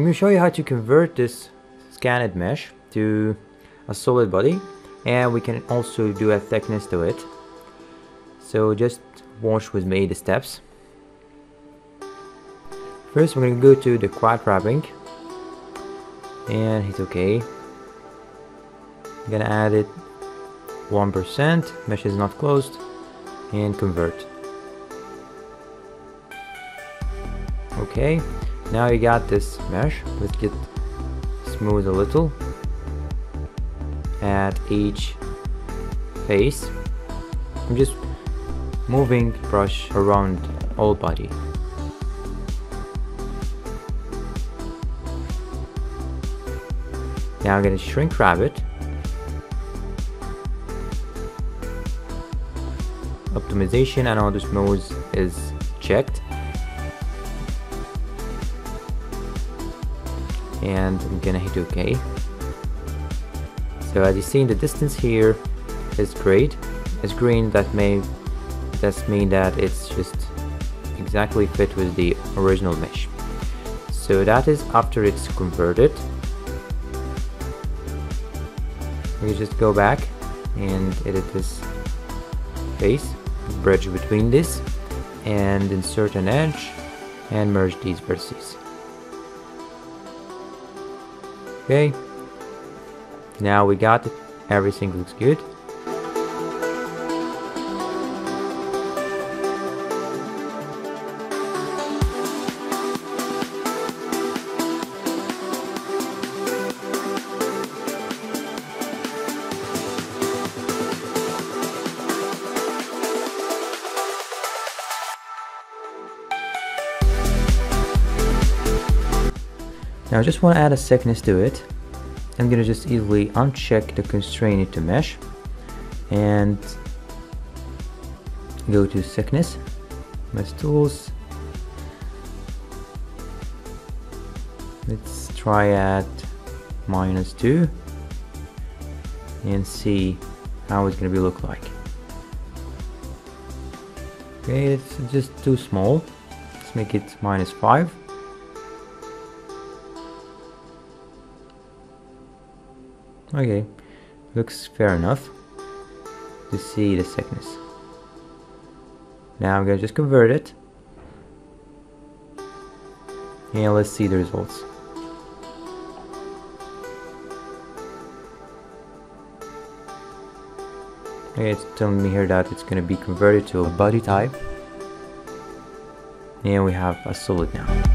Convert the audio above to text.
I'm going to show you how to convert this scanned mesh to a solid body, and we can also do a thickness to it. So just watch with me the steps. First we're going to go to the quad wrapping and hit OK. I'm going to add it 1%, mesh is not closed, and convert. Okay, now you got this mesh. Let's get smooth a little at each face. I'm just moving brush around all body. Now I'm going to shrink wrap it. Optimization and auto smooth is checked. And I'm gonna hit OK. So as you see, the distance here is great. It's green. That mean that it's just exactly fit with the original mesh. So that is after it's converted. We just go back and edit this face, bridge between this, and insert an edge and merge these vertices. Okay, now we got it. Everything looks good. Now I just want to add a thickness to it. I'm gonna just easily uncheck the constraint it to mesh and go to thickness, mesh tools. Let's try at -2 and see how it's gonna be look like. Okay, it's just too small. Let's make it -5. Okay, looks fair enough to see the thickness. Now I'm gonna just convert it and let's see the results. Okay, it's telling me here that it's gonna be converted to a body type, and we have a solid now.